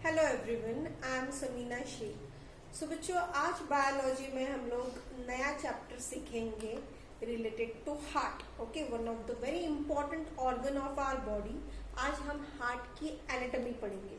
Hello everyone, I am Sameena Shaikh. So बच्चों, आज biology में हम लोग नया चैप्टर सीखेंगे related to heart. Okay, one of the very important organ of our body. आज हम हार्ट की एनाटॉमी पढ़ेंगे।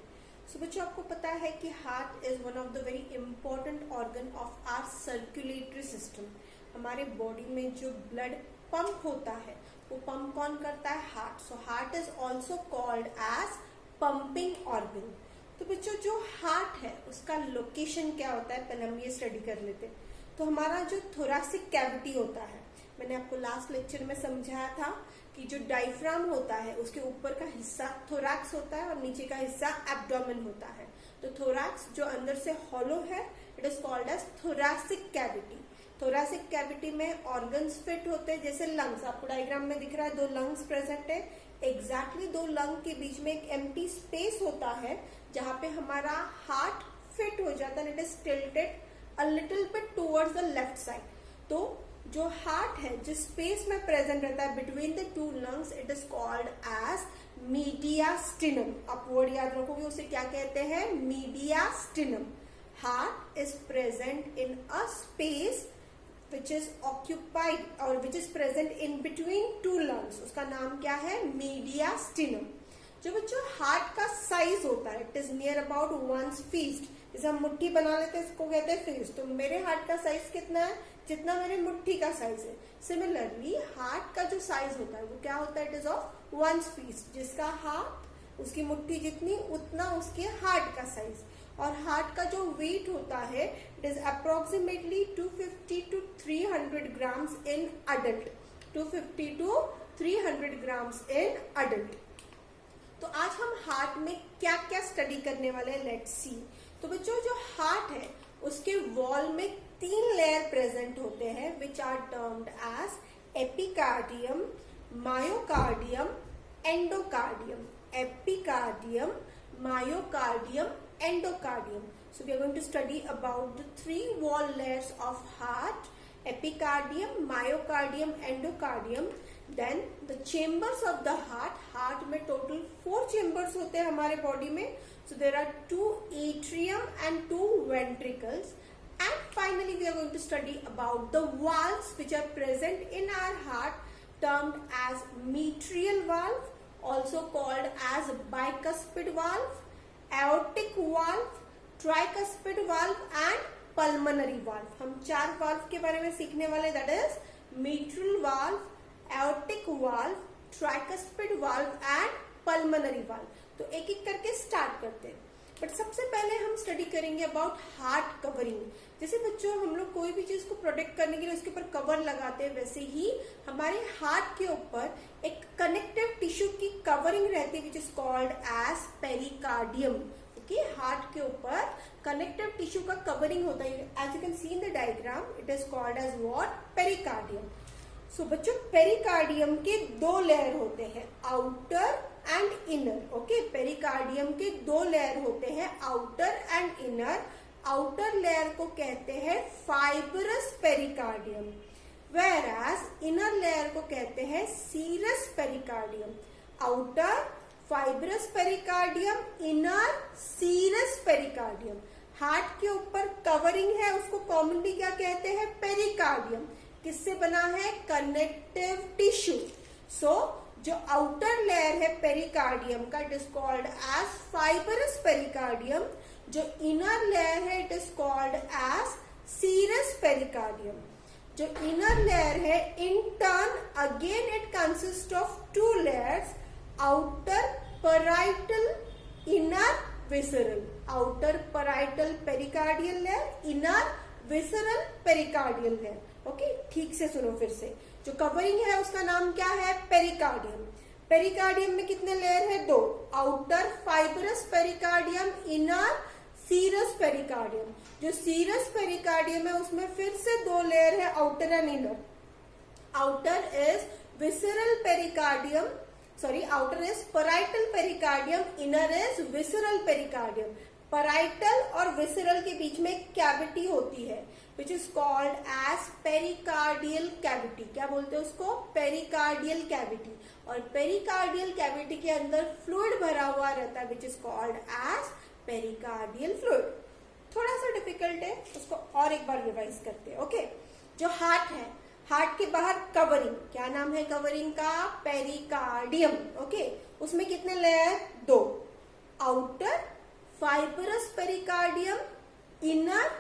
सो बच्चों, आपको पता है कि heart is one of the very important organ of our circulatory system. हमारे बॉडी में जो ब्लड पंप होता है वो पंप कौन करता है? Heart. So heart is also called as pumping organ. तो बच्चों, जो हार्ट है उसका लोकेशन क्या होता है, पहले हम ये स्टडी कर लेते हैं। तो हमारा जो थोरैसिक कैविटी होता है, मैंने आपको लास्ट लेक्चर में समझाया था कि जो डायफ्राम होता है उसके ऊपर का हिस्सा थोरैक्स होता है और नीचे का हिस्सा एब्डोमेन होता है। तो थोरैक्स जो अंदर से हॉलो है, it is called as thoracic cavity. Thoracic cavity में ऑर्गन्स फिट होते हैं, जैसे लंग्स। आपको डायग्राम में दिख रहा है, 2 लंग्स प्रेजेंट है। एग्जैक्टली 2 लंग के बीच में एक एम्प्टी स्पेस होता है जहां पे हमारा हार्ट फिट हो जाता है। It is tilted a little bit towards the left side. तो जो हार्ट है, जिस स्पेस में प्रेजेंट रहता है between the 2 lungs, it is called as mediastinum. आप वर्ड याद रखोगे, उसे क्या कहते हैं? Mediastinum. Heart is present in a space which is occupied or which is present in between 2 lungs। उसका नाम क्या है? mediastinum। जो बच्चों हार्ट का साइज होता है, it is near about one's fist। जैसे हम मुट्ठी बना लेते हैं, इसको कहते हैं फिस्ट। तो मेरे हार्ट का साइज कितना है? जितना मेरे मुट्ठी का साइज है। सिमिलरली हार्ट का जो साइज होता है वो क्या होता है? It is of one's fist। जिसका हार्ट, उसकी मुट्ठी जितनी, उतना उसके हार्ट का साइज। और हार्ट का जो वेट होता है, it is approximately 250 to 300 grams in adult. 250 to 300 grams in adult. तो आज हम हार्ट में क्या क्या स्टडी करने वाले हैं, लेट्स सी। तो बच्चों, जो हार्ट है उसके वॉल में 3 लेयर प्रेजेंट होते हैं, which are termed as epicardium, myocardium, endocardium. Epicardium, myocardium, endocardium। So we are going to study about the 3 wall layers of heart: epicardium, myocardium, endocardium। Then the chambers of the heart। heart में total 4 chambers होते हैं हमारे body में। So there are 2 atrium and 2 ventricles। And finally we are going to study about the valves which are present in our heart, termed as mitral valve, also called as bicuspid valve, aortic valve, tricuspid valve and pulmonary valve। हम 4 valve के बारे में सीखने वाले, that is mitral valve, aortic valve, tricuspid valve and pulmonary valve। तो एक एक करके स्टार्ट करते हैं। बट सबसे पहले हम स्टडी करेंगे अबाउट हार्ट कवरिंग। जैसे बच्चों हम लोग कोई भी चीज को प्रोटेक्ट करने के लिए उसके ऊपर कवर लगाते हैं, वैसे ही हमारे हार्ट के ऊपर एक कनेक्टिव टिश्यू की कवरिंग रहती है, which is called as pericardium. Okay, heart के ऊपर कनेक्टिव टिश्यू का कवरिंग होता है। As you can see in the diagram, it is called as what? Pericardium. So बच्चों, पेरिकार्डियम के 2 लेयर होते हैं, outer and inner. Okay, pericardium के 2 लेयर होते हैं, outer and inner. Outer layer को कहते हैं fibrous pericardium, whereas inner layer को कहते हैं serous pericardium. Outer fibrous pericardium, inner serous pericardium. Heart के ऊपर कवरिंग है, उसको कॉमनली क्या कहते हैं? पेरिकार्डियम। किससे बना है? Connective tissue. सो जो आउटर लेयर है पेरिकार्डियम का, it is called as fibrous pericardium. जो इनर लेयर है, it is called as serous pericardium. जो इनर लेयर है, in turn again it consist of 2 layers, outer parietal, inner visceral. Outer parietal pericardial layer, inner visceral pericardial layer. Okay, ठीक से सुनो फिर से। जो कवरिंग है उसका नाम क्या है? पेरिकार्डियम। पेरिकार्डियम में कितने लेयर है? 2। Outer fibrous pericardium, inner serous pericardium. जो सीरस पेरिकार्डियम है उसमें फिर से 2 लेयर है, outer and inner. Outer is visceral pericardium, sorry, outer is parietal pericardium, inner is visceral pericardium. Parietal और विसरल के बीच में कैविटी होती है, which is called as pericardial cavity. क्या बोलते हैं उसको? Pericardial cavity. और पेरिकार्डियल कैविटी के अंदर फ्लूइड भरा हुआ रहता है, which is called as pericardial fluid. थोड़ा सा डिफिकल्ट है, उसको और एक बार रिवाइज करते हैं। ओके, जो हार्ट है, हार्ट के बाहर कवरिंग, क्या नाम है कवरिंग का? पेरिकार्डियम। ओके, उसमें कितने layer? 2, outer fibrous pericardium, inner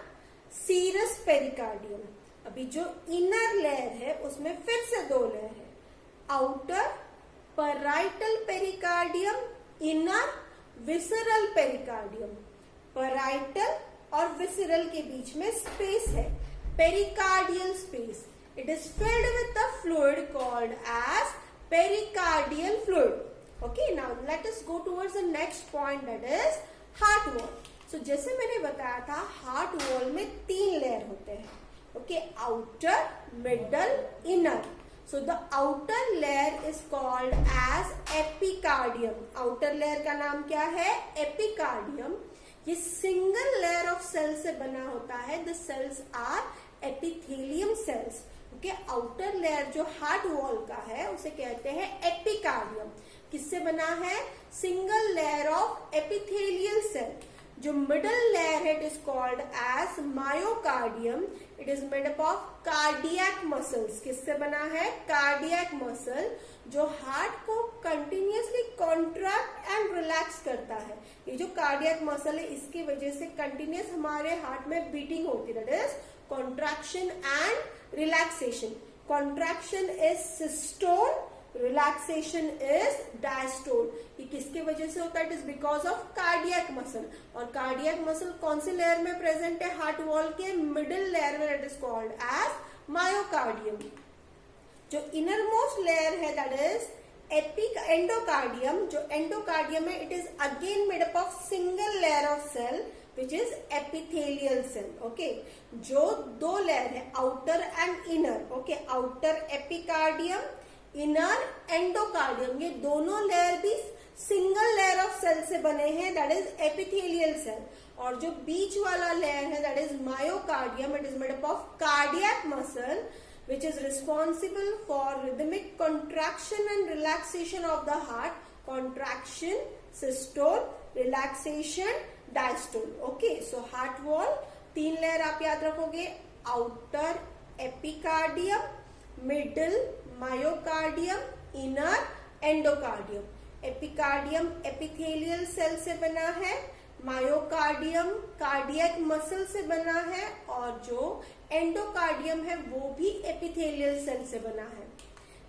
serous pericardium. अभी जो इनर लेयर है उसमें फिर से 2 लेयर है, outer parietal pericardium, inner visceral pericardium. Parietal और विसरल के बीच में स्पेस है, pericardial space. It is filled with the fluid called as pericardial fluid. Okay, now let us go towards the next point, that is heart wall. So जैसे मैंने बताया था, heart wall में 3 लेयर होते हैं। Okay, outer, middle, inner. So the outer layer is called as epicardium. Outer layer का नाम क्या है? Epicardium. ये सिंगल लेयर ऑफ सेल से बना होता है। The cells are epithelium cells. Okay, outer layer जो हार्ट वॉल का है उसे कहते हैं epicardium. किससे बना है? Single layer of epithelial cell. जो मिडल लेयर है, it is called as myocardium. It is made up of cardiac muscles. किससे बना है? कार्डियक मसल, जो हार्ट को कंटिन्यूअसली कॉन्ट्रैक्ट एंड रिलैक्स करता है। ये जो कार्डियक मसल है, इसकी वजह से कंटिन्यूअस हमारे हार्ट में बीटिंग होती है। That is contraction and relaxation. Contraction is systole, relaxation is diastole. ये किसके वजह से होता है? It is because of cardiac muscle. और कार्डियक मसल कौन से लेयर में प्रेजेंट है? हार्ट वॉल के मिडिल लेयर में। It is called as myocardium. जो इनर मोस्ट लेयर है, दैट इज एंडोकार्डियम। जो एंडोकार्डियम है, it is again made up of single layer of cell which is epithelial cell. Okay, जो 2 layer है, outer and inner. Okay, outer epicardium, inner endocardium. ये दोनों layer भी single layer of cell से बने हैं, दैट इज एपिथेलियल सेल। और जो बीच वाला लेयर है, that is myocardium. It is made up of cardiac muscle which is responsible for rhythmic contraction and relaxation of the heart. Contraction, systole, relaxation, diastole. Okay, so heart wall 3 लेयर आप याद रखोगे, outer epicardium, middle myocardium, inner endocardium. Epicardium epithelial cell से बना है, myocardium cardiac muscle से बना है, और जो एंडोकार्डियम है वो भी एपिथेलियल सेल से बना है।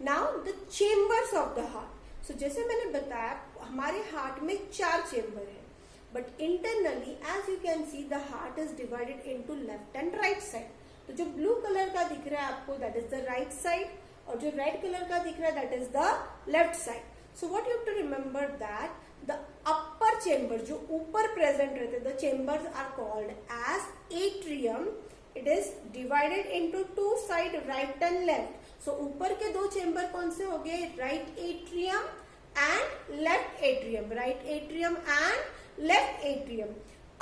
Now the chambers of the heart. So जैसे मैंने बताया, हमारे हार्ट में 4 चेम्बर है, but internally as you can see the heart is divided into left and right side. तो जो ब्लू कलर का दिख रहा है आपको, that is the right side, और जो रेड कलर का दिख रहा है, that is the left side. So what you have to remember that the upper chamber, जो ऊपर present रहते, the chambers are called as atrium. It is divided into 2 sides, right and left. So ऊपर के 2 chamber कौन से हो गए? Right atrium and left atrium. Right atrium and left atrium.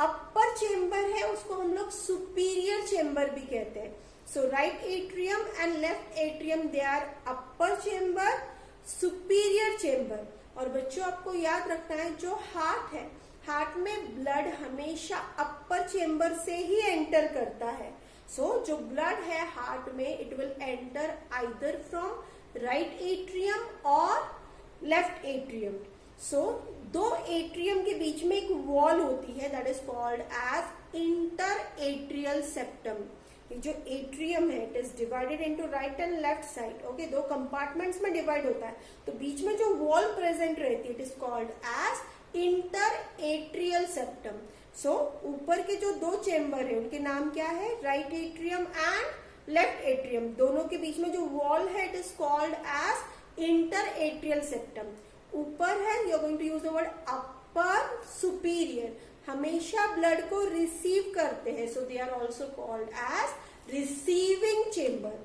Upper chamber है, उसको हम लोग superior chamber भी कहते हैं. So right atrium and left atrium, they are upper chamber, superior chamber. और बच्चों आपको याद रखना है, जो हार्ट है, हार्ट में ब्लड हमेशा अपर चेम्बर से ही एंटर करता है। सो जो ब्लड है हार्ट में, it will enter either from right atrium और लेफ्ट एट्रियम। सो 2 एट्रियम के बीच में एक वॉल होती है, that is called as inter atrial septum. जो एट्रियम है, it is divided into right and left side. Okay, 2 compartments में डिवाइड होता है, तो बीच में जो वॉल प्रेजेंट रहती है, it is called as inter atrial septum. So ऊपर के जो 2 चेम्बर है, उनके नाम क्या है? Right atrium and left atrium. दोनों के बीच में जो वॉल है, it is called as inter atrial septum. ऊपर है, you are going to use the word upper superior. हमेशा ब्लड को रिसीव करते हैं, so they are also called as receiving chamber.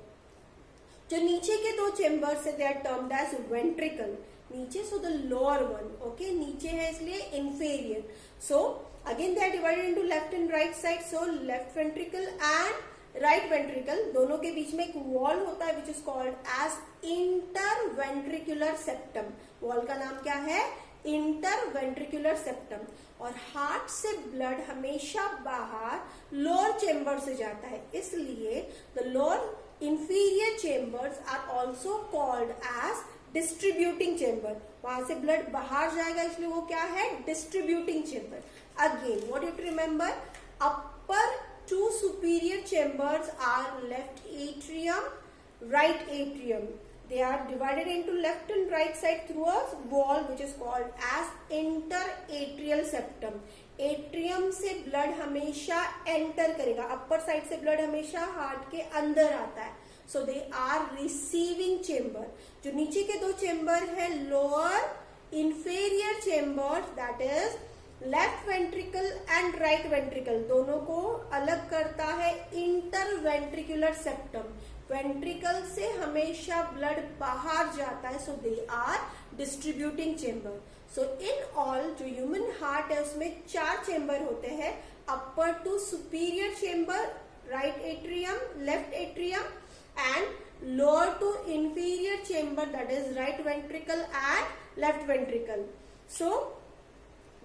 जो नीचे के 2 चेम्बर है, they are termed as ventricle. नीचे, so the lower one. Okay, नीचे है इसलिए inferior. So again they are divided into left and right side. So left ventricle and right ventricle, दोनों के बीच में एक वॉल होता है, which is called as inter ventricular septum. Wall का नाम क्या है? Interventricular septum. और हार्ट से ब्लड हमेशा बाहर लोअर चेम्बर से जाता है, इसलिए the lower inferior chambers are also called as distributing chamber. वहां से ब्लड बाहर जाएगा, इसलिए वो क्या है, distributing chamber. Again what you to remember, upper two superior chambers are left atrium, right atrium. They are divided into left and right side through a wall which is called as interatrial septum. Atrium से blood हमेशा enter करेगा, upper side से blood हमेशा heart के अंदर आता है। So they are receiving chamber. जो नीचे के दो चेम्बर है, lower inferior chamber, that is left ventricle and right ventricle, दोनों को अलग करता है इंटरवेंट्रिकुलर सेप्टम। वेंट्रिकल से हमेशा ब्लड बाहर जाता है, so they are distributing chamber. So in all जो ह्यूमन हार्ट है उसमें 4 चेम्बर होते हैं, upper two superior chamber, right atrium, left atrium, and lower two inferior chamber, that is right ventricle and left ventricle. So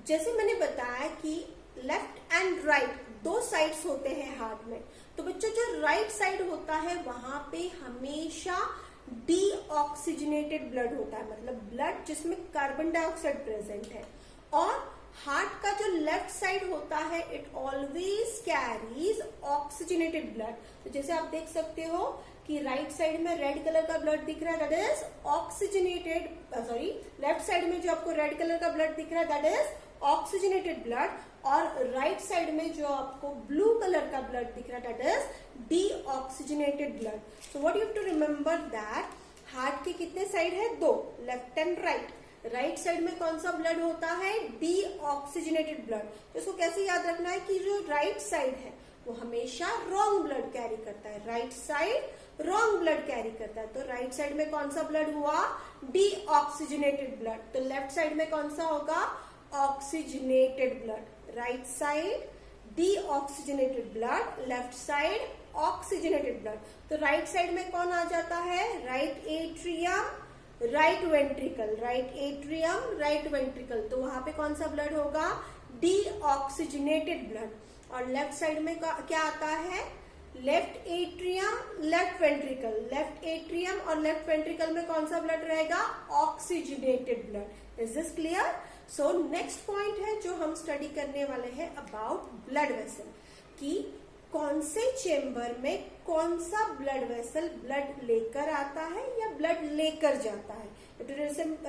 जैसे मैंने बताया कि left and right दो साइड्स होते हैं हार्ट में, तो बच्चों जो राइट साइड होता है वहां पे हमेशा डीऑक्सीजनेटेड ब्लड होता है, मतलब ब्लड जिसमें कार्बन डाइऑक्साइड प्रेजेंट है। और हार्ट का जो लेफ्ट साइड होता है, it always carries oxygenated blood. तो जैसे आप देख सकते हो कि राइट साइड में रेड कलर का ब्लड दिख रहा है, that is oxygenated, sorry left side में जो आपको रेड कलर का ब्लड दिख रहा है, दैट इज ऑक्सीजनेटेड ब्लड। और राइट साइड में जो आपको ब्लू कलर का ब्लड दिख रहा है, that is deoxygenated blood. So what you have to remember that heart के कितने साइड है, 2, left and right. Right side में कौन सा ब्लड होता है, डीऑक्सीजनेटेड ब्लड। तो इसको कैसे याद रखना है कि जो राइट साइड है वो हमेशा रॉन्ग ब्लड कैरी करता है, right side wrong blood carry करता है। तो राइट साइड में कौन सा ब्लड हुआ, डीऑक्सीजनेटेड ब्लड। तो लेफ्ट साइड में कौन सा होगा, oxygenated blood. Right side deoxygenated blood, left side oxygenated blood. तो राइट साइड में कौन आ जाता है, right atrium, right ventricle, right atrium, right ventricle. तो वहां पे कौन सा ब्लड होगा, डीऑक्सीजनेटेड ब्लड। और लेफ्ट साइड में क्या आता है, left atrium, left ventricle. Left atrium और लेफ्ट वेंट्रिकल में कौन सा ब्लड रहेगा, oxygenated blood. Is this clear? So next point है जो हम स्टडी करने वाले हैं अबाउट ब्लड वेसल, कि कौन से चेम्बर में कौन सा ब्लड वेसल ब्लड लेकर आता है या ब्लड लेकर जाता है।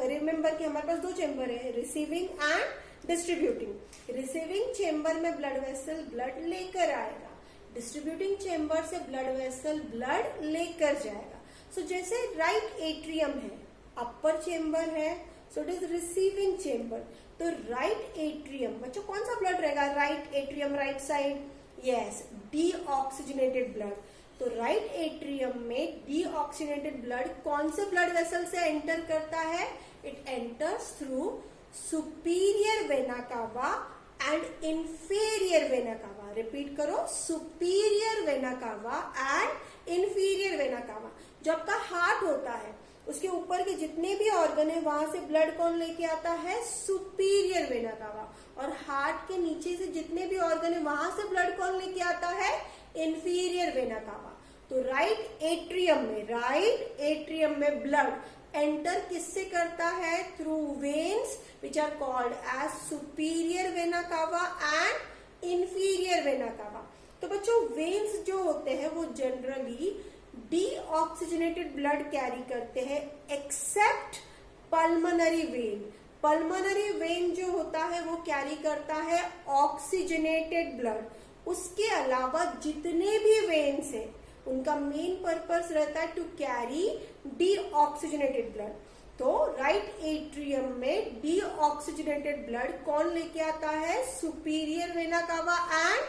रिमेंबर कि हमारे पास 2 चेम्बर है, receiving end distributing. Receiving chamber में ब्लड वेसल ब्लड लेकर आएगा, डिस्ट्रीब्यूटिंग चेम्बर से ब्लड वेसल ब्लड लेकर जाएगा। सो जैसे राइट एट्रियम है, अपर चेम्बर है, so it is receiving chamber. तो राइट एट्रियम, बच्चों कौन सा ब्लड रहेगा, right atrium, right side, yes, deoxygenated blood. तो राइट एट्रियम में डीऑक्सीजनेटेड ब्लड कौन से ब्लड वेसल से एंटर करता है, it enters through superior vena cava and inferior vena cava. Repeat करो, superior vena cava and inferior vena cava. जो आपका हार्ट होता है उसके ऊपर के जितने भी ऑर्गन है वहां से ब्लड कौन लेके आता है, सुपीरियर वेना कावा। और हार्ट के नीचे से जितने भी ऑर्गन है वहां से ब्लड कौन लेके आता है, इंफीरियर वेना कावा। तो राइट एट्रियम में ब्लड एंटर किससे करता है, through veins which are called as superior vena cava and inferior vena cava. तो बच्चों वेन्स जो होते हैं वो जनरली डीऑक्सीजनेटेड ब्लड कैरी करते हैं, accept pulmonary vein. Pulmonary vein जो होता है वो कैरी करता है ऑक्सीजनेटेड ब्लड। उसके अलावा जितने भी वेन्स हैं उनका मेन पर्पस रहता है टू कैरी डीऑक्सीजनेटेड ब्लड। तो राइट एट्रियम में डीऑक्सीजनेटेड ब्लड कौन लेके आता है, superior vena cava and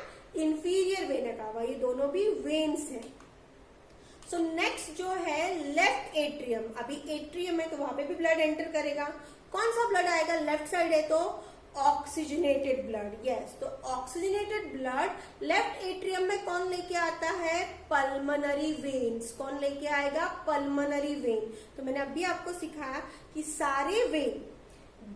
inferior vena कावा, ये दोनों भी वेन्स हैं। सो नेक्स्ट जो है लेफ्ट एट्रियम। अभी एट्रियम है तो वहां पे भी ब्लड एंटर करेगा। कौन सा ब्लड आएगा, लेफ्ट साइड है तो ऑक्सीजनेटेड ब्लड, यस। तो ऑक्सीजनेटेड ब्लड लेफ्ट एट्रियम में कौन लेके आता है, पल्मोनरी वेन्स। कौन लेके आएगा, पल्मोनरी वेन। तो मैंने अभी आपको सिखाया कि सारे वेन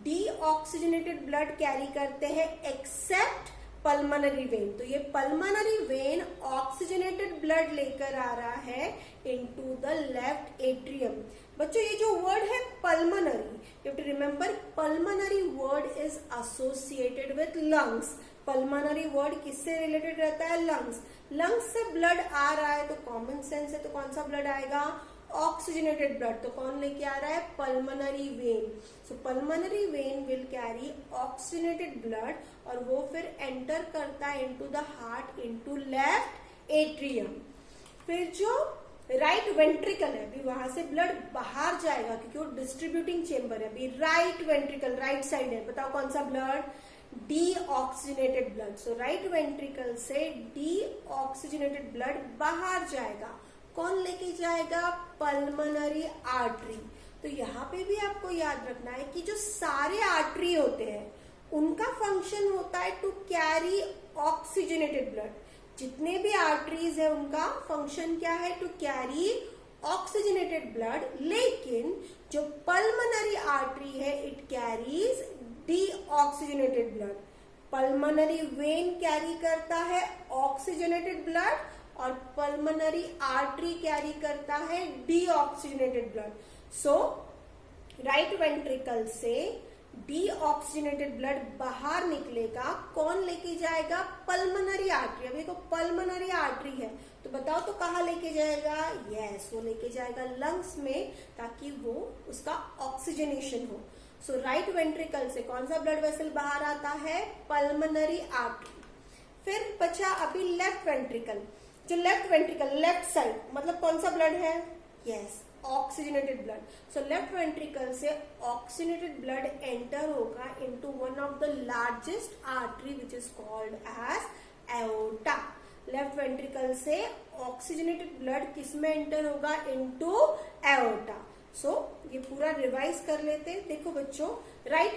डीऑक्सीजनेटेड ब्लड कैरी करते हैं एक्सेप्ट पल्मोनरी वेन। तो ये पल्मोनरी वेन ऑक्सीजनेटेड ब्लड लेकर आ रहा है इनटू द लेफ्ट एट्रियम। बच्चों ये जो वर्ड है pulmonary, you have to remember pulmonary word is associated with lungs. Pulmonary word किससे रिलेटेड रहता है? लंग्स। लंग्स से ब्लड आ रहा है तो कॉमन सेंस है, तो कौन सा ब्लड आएगा? Oxygenated blood. तो कौन लेके आ रहा है? Pulmonary vein. So pulmonary vein will carry oxygenated blood और वो फिर एंटर करता है into the heart into left atrium. फिर जो राइट वेंट्रिकल है, अभी वहां से ब्लड बाहर जाएगा क्योंकि वो डिस्ट्रीब्यूटिंग चेंबर है। अभी राइट वेंट्रिकल राइट साइड है, बताओ कौन सा blood? Deoxygenated blood. So right ventricle से डीऑक्सीजनेटेड ब्लड बाहर जाएगा। कौन लेके जाएगा? Pulmonary artery. तो यहाँ पे भी आपको याद रखना है कि जो सारे आर्टरी होते हैं उनका फंक्शन होता है टू कैरी ऑक्सीजनेटेड ब्लड। जितने भी आर्टरीज है उनका फंक्शन क्या है? To carry oxygenated blood. लेकिन जो पल्मोनरी आर्टरी है it carries deoxygenated blood. Pulmonary vein carry करता है ऑक्सीजनेटेड ब्लड और पल्मोनरी आर्टरी कैरी करता है deoxygenated blood. So right ventricle से डीऑक्सीजनेटेड ब्लड बाहर निकलेगा। कौन लेके जाएगा? Pulmonary artery. अभी देखो पल्मोनरी आर्टरी है तो बताओ तो कहाँ लेके जाएगा? यस, वो लेके जाएगा लंग्स में ताकि वो उसका ऑक्सीजनेशन हो। सो राइट वेंट्रिकल से कौन सा ब्लड वेसल बाहर आता है? Pulmonary artery. फिर बचा अभी लेफ्ट वेंट्रिकल। जो लेफ्ट वेंट्रिकल लेफ्ट साइड मतलब कौन सा ब्लड है? Yes, oxygenated blood. So left ventricle से ऑक्सीजनेटेड ब्लड एंटर होगा into one of the largest artery which is called as aorta. Left ventricle से ऑक्सीजनेटेड ब्लड किसमें enter होगा? Into aorta. सो ये पूरा रिवाइज कर लेते हैं। देखो बच्चों, राइट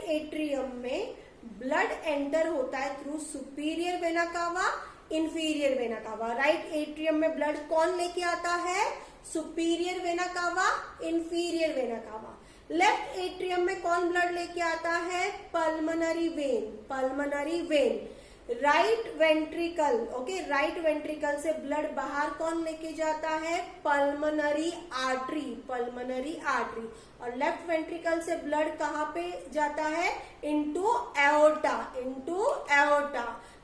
एट्रियम में ब्लड एंटर होता है थ्रू सुपीरियर वेना कावा, इंफीरियर वेना कावा। राइट एट्रियम में ब्लड कौन लेके आता है? सुपीरियर वेना कावा, इंफीरियर वेना कावा। लेफ्ट एट्रियम में कौन ब्लड लेके आता है? Pulmonary vein. Right ventricle, okay, right ventricle से ब्लड बाहर कौन लेके जाता है? Pulmonary artery. और लेफ्ट वेंट्रिकल से ब्लड कहाँ पे जाता है? Into aorta.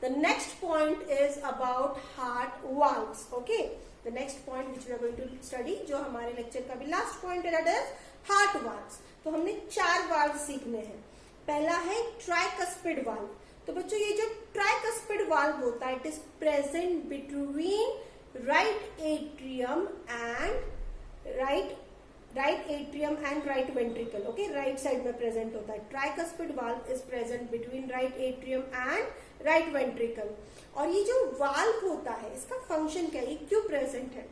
The next point is about heart valves. Okay, the next point which we are going to study, जो हमारे लेक्चर का भी लास्ट पॉइंट है, that is heart valves. तो हमने 4 वाल्व सीखने हैं। पहला है ट्राइकस्पिड वाल्व। तो बच्चों ये जो ट्राइकस्पिड वाल्व होता है it is present between right atrium and right ventricle. Okay, right side में प्रेजेंट होता है। Tricuspid valve is present between right atrium and right ventricle. और ये जो वाल्व होता है इसका फंक्शन क्या है? ये क्यों प्रेजेंट है?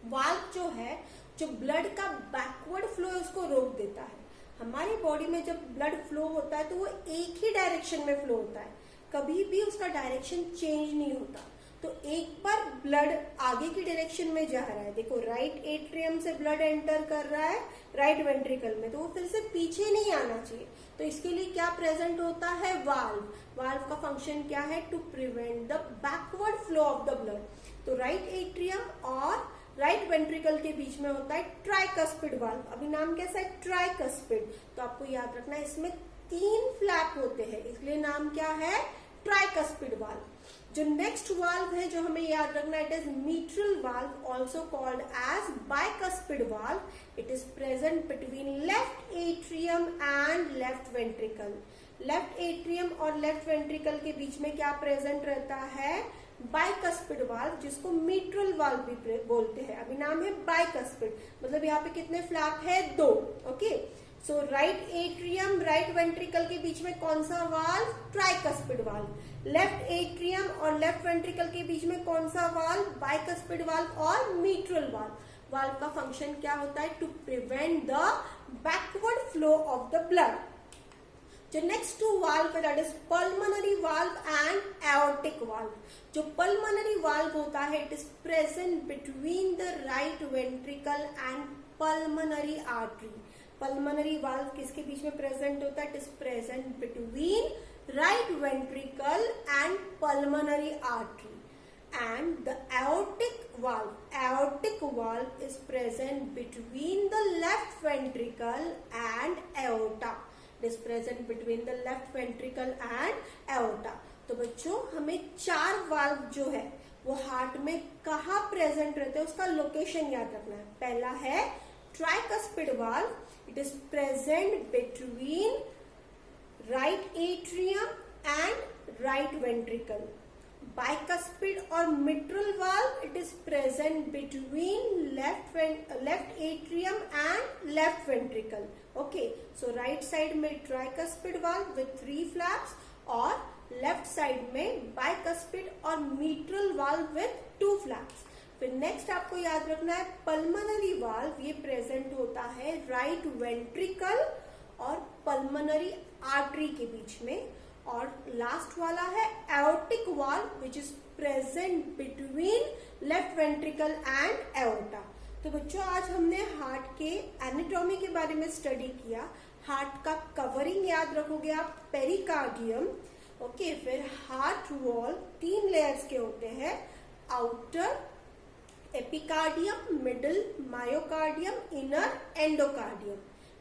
वाल्व जो है, जो ब्लड का बैकवर्ड फ्लो है उसको रोक देता है। हमारी बॉडी में जब ब्लड फ्लो होता है तो वो एक ही डायरेक्शन में फ्लो होता है, कभी भी उसका डायरेक्शन चेंज नहीं होता। तो एक बार ब्लड आगे की डायरेक्शन में जा रहा है, देखो राइट एट्रियम से ब्लड एंटर कर रहा है राइट वेंट्रिकल में, तो वो फिर से पीछे नहीं आना चाहिए। तो इसके लिए क्या प्रेजेंट होता है? वाल्व का फंक्शन क्या है? To prevent the backward flow of the blood. तो राइट एट्रियम और राइट वेंट्रिकल के बीच में होता है ट्राइकस्पिड वाल्व। अभी नाम कैसा है? ट्राइकस्पिड। तो आपको याद रखना है इसमें 3 फ्लैप होते हैं, इसलिए नाम क्या है? Tricuspid valve. जो नेक्स्ट वाल्व है जो हमें याद रखना है, it is mitral valve, also called as bicuspid valve. It is present between left atrium and left ventricle. Left atrium और लेफ्ट वेंट्रिकल के बीच में क्या प्रेजेंट रहता है? बाइकस्पिड वाल्व, जिसको मिट्रल वाल्व भी बोलते हैं। अभी नाम है बाइकस्पिड, मतलब यहाँ पे कितने फ्लैप है? 2। Okay, so right atrium right ventricle के बीच में कौन सा valve? Tricuspid valve. Left atrium और लेफ्ट वेंट्रिकल के बीच में कौन सा वाल्व? बाइकस्पिड वाल्व और मिट्रल वाल्व। वाल्व का फंक्शन क्या होता है? To prevent the backward flow of the blood. जो नेक्स्ट 2 वाल्व है that is pulmonary valve and aortic valve. जो पल्मोनरी वाल्व होता है it is present between the right ventricle and pulmonary artery. Pulmonary valve किसके बीच में present होता है? It is present between right ventricle and pulmonary artery. And the aortic valve is present between the left ventricle and aorta. It is present between the left ventricle and aorta. तो बच्चों हमें 4 valve जो है वो heart में कहाँ present रहते हैं उसका लोकेशन याद रखना है. पहला है tricuspid valve. It is present between right atrium and right ventricle. Bicuspid or mitral valve, it is present between left atrium and left ventricle. Okay, so right side में tricuspid valve with 3 flaps और left side में bicuspid और mitral valve with 2 flaps. फिर next आपको याद रखना है pulmonary valve. ये प्रेजेंट होता है राइट वेंट्रिकल और पल्मोनरी आर्टरी के बीच में. और लास्ट वाला है aortic valve which is present between left ventricle and aorta. तो बच्चों आज हमने हार्ट के एनाटॉमी के बारे में स्टडी किया. हार्ट का कवरिंग याद रखोगे आप, पेरिकार्डियम. ओके, फिर हार्ट वॉल 3 लेयर्स के होते हैं. Outer epicardium, middle myocardium, inner endocardium.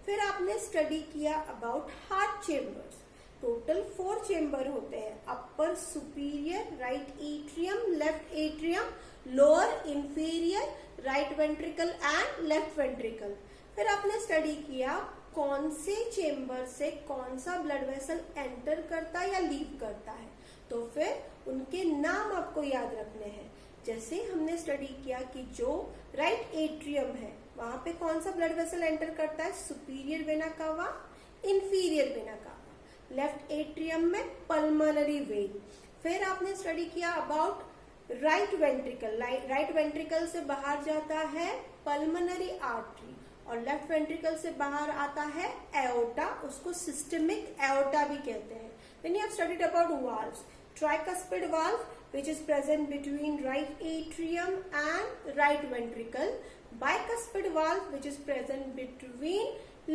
फिर आपने स्टडी किया about heart chambers. Total 4 chamber होते हैं. Upper superior right atrium, left atrium, lower inferior right ventricle and left ventricle. फिर आपने स्टडी किया कौन से चेम्बर से कौन सा ब्लड वेसल एंटर करता है या लीव करता है. तो फिर उनके नाम आपको याद रखने हैं. जैसे हमने स्टडी किया कि जो राइट एट्रियम है वहां पे कौन सा ब्लड वेसल एंटर करता है? सुपीरियर वेना कावा, इंफीरियर वेना कावा. लेफ्ट एट्रियम में पल्मोनरी वेन. फिर आपने स्टडी किया about right ventricle. Right ventricle से बाहर जाता है पल्मोनरी आर्टरी और लेफ्ट वेंट्रिकल से बाहर आता है एओर्टा. उसको सिस्टमिक एओर्टा भी कहते हैं. Then you have studied about valves. Tricuspid valve which is present between right atrium and right ventricle. Bicuspid valve which is present between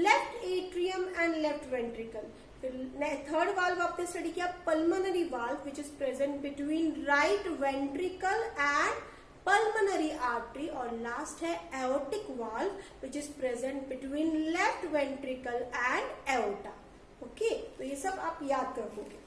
left atrium and left ventricle. Third valve आपने study किया pulmonary valve which is present between right ventricle and pulmonary artery. और last है aortic valve which is present between left ventricle and aorta. Okay, तो ये सब आप याद रखोगे.